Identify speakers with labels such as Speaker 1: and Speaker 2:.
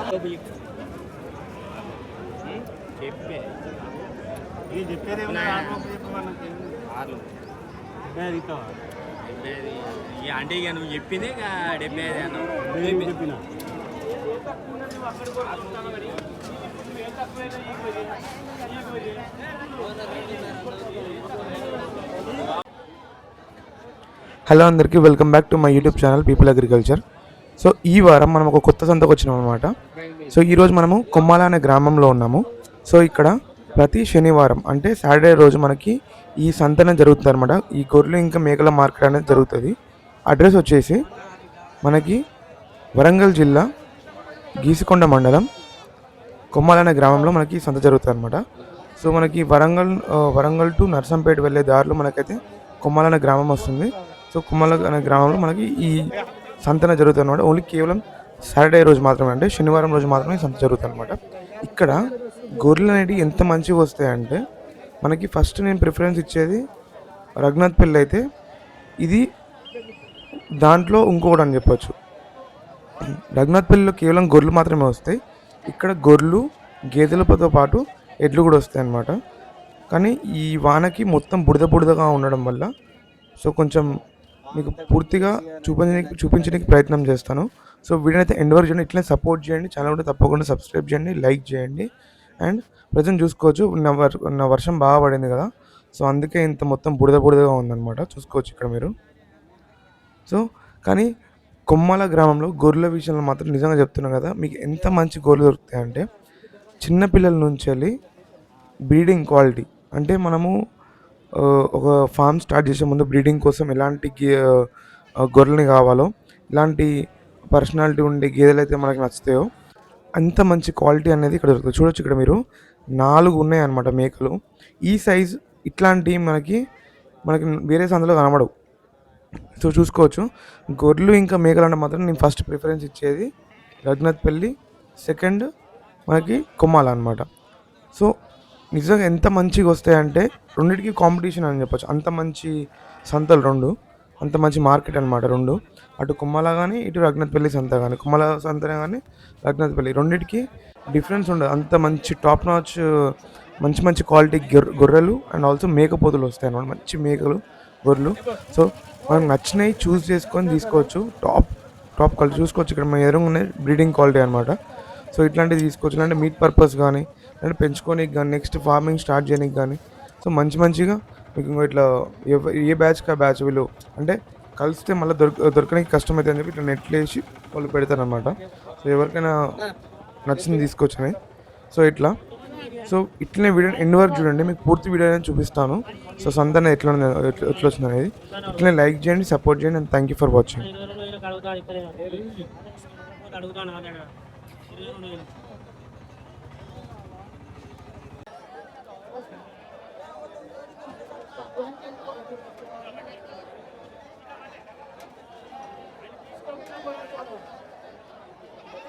Speaker 1: అంటే ఇక నువ్వు చెప్పింది ఇక 75 చెప్పిన.
Speaker 2: హలో అందరికీ, welcome back to my YouTube channel people agriculture. So ఈ వారం మనం ఒక కొత్త సంతకు వచ్చినాం అనమాట. సో ఈరోజు మనము కొమ్మాల అనే గ్రామంలో ఉన్నాము. సో ఇక్కడ ప్రతి శనివారం అంటే సాటర్డే రోజు మనకి ఈ సంతన జరుగుతుంది అనమాట. ఈ గొర్రెలు ఇంకా మేకల మార్కెట్ అనేది జరుగుతుంది. అడ్రస్ వచ్చేసి మనకి వరంగల్ జిల్లా గీసుకొండ మండలం కొమ్మాల అనే గ్రామంలో మనకి సంత జరుగుతుంది అనమాట. సో మనకి వరంగల్ టు నర్సంపేట వెళ్ళే దారిలో మనకైతే కొమ్మాల అనే గ్రామం వస్తుంది. సో కొమ్మాల అనే గ్రామంలో మనకి ఈ సంతన జరుగుతుంది అనమాట. ఓన్లీ కేవలం సాటర్డే రోజు మాత్రమే, అంటే శనివారం రోజు మాత్రమే సంత జరుగుతుంది అనమాట. ఇక్కడ గొర్రెలు అనేవి ఎంత మంచిగా వస్తాయంటే మనకి ఫస్ట్ నేను ప్రిఫరెన్స్ ఇచ్చేది రఘునాథ్పల్లి అయితే, ఇది దాంట్లో ఇంకొకటి అని చెప్పొచ్చు. రఘునాథ్పల్లిలో కేవలం గొర్రెలు మాత్రమే వస్తాయి. ఇక్కడ గొర్రెలు గేదెలతో పాటు ఎడ్లు కూడా వస్తాయి అన్నమాట. కానీ ఈ వానకి మొత్తం బుడదగా ఉండడం వల్ల సో కొంచెం మీకు పూర్తిగా చూపించడానికి ప్రయత్నం చేస్తాను. సో వీడియో అయితే ఎండ్ వరకు చూడండి, ఇట్లా సపోర్ట్ చేయండి. ఛానల్ కూడా తప్పకుండా సబ్స్క్రైబ్ చేయండి, లైక్ చేయండి. అండ్ ప్రజెంట్ చూసుకోవచ్చు, నా వర్షం బాగా పడింది కదా, సో అందుకే ఇంత మొత్తం బుడదగా ఉందన్నమాట. చూసుకోవచ్చు ఇక్కడ మీరు. సో కానీ కొమ్మాల గ్రామంలో గొర్రెల విషయంలో మాత్రం నిజంగా చెప్తున్నాను కదా, మీకు ఎంత మంచి గొర్రెలు దొరుకుతాయంటే చిన్నపిల్లల నుంచి వెళ్ళి బ్రీడింగ్ క్వాలిటీ, అంటే మనము ఒక ఫామ్ స్టార్ట్ చేసే ముందు బ్రీడింగ్ కోసం ఎలాంటి గొర్రెలని కావాలో, ఇలాంటి పర్సనాలిటీ ఉండే గేదెలు అయితే మనకి నచ్చుతాయో అంత మంచి క్వాలిటీ అనేది ఇక్కడ దొరుకుతుంది. చూడొచ్చు ఇక్కడ మీరు 4 ఉన్నాయన్నమాట మేకలు. ఈ సైజ్ ఇట్లాంటివి మనకి వేరే సందులో కనబడవు. సో చూసుకోవచ్చు, గొర్రెలు ఇంకా మేకలు అంటే మాత్రం నేను ఫస్ట్ ప్రిఫరెన్స్ ఇచ్చేది రఘునాథ్పల్లి, సెకండ్ మనకి కొమ్మాల అనమాట. సో నిజంగా ఎంత మంచిగా వస్తాయంటే రెండింటికి కాంపిటీషన్ అని చెప్పొచ్చు. అంత మంచి సంతలు రెండు, అంత మంచి మార్కెట్ అనమాట రెండు. అటు కొమ్మాల కానీ ఇటు రఘునాథ్పల్లి సంత కానీ, కొమ్మాల సంత కానీ రఘునాథ్పల్లి, రెండింటికి డిఫరెన్స్ ఉండదు. అంత మంచి టాప్ నాచ్ మంచి క్వాలిటీ గొర్రెలు అండ్ ఆల్సో మేకపోతులు వస్తాయి అన్నమాట. మంచి మేకలు గొర్రెలు. సో మనం నచ్చినవి చూస్ చేసుకొని తీసుకోవచ్చు. టాప్ క్వాలిటీ చూసుకోవచ్చు. ఇక్కడ మన ఎదురుగా ఉన్నాయి బ్రీడింగ్ క్వాలిటీ అనమాట. సో ఇట్లాంటివి తీసుకోవచ్చు, అంటే మీట్ పర్పస్ కానీ, అంటే పెంచుకోనికి కానీ, నెక్స్ట్ ఫార్మింగ్ స్టార్ట్ చేయడానికి కానీ. సో మంచిగా మీకు ఇట్లా ఏ బ్యాచ్కి ఆ బ్యాచ్ వీళ్ళు అంటే కలిస్తే మళ్ళీ దొరకడానికి కష్టమవుతుంది అని చెప్పి ఇట్లా నెట్లు వేసి వాళ్ళు పెడతారనమాట. సో ఎవరికైనా నచ్చింది తీసుకోవచ్చని. సో ఇట్లనే వీడియో ఎండ్ వరకు చూడండి, మీకు పూర్తి వీడియో అనేది చూపిస్తాను. సో సంత అనేది ఎట్లా వచ్చింది అనేది. ఇట్లనే లైక్ చేయండి, సపోర్ట్ చేయండి, and thank you for watching.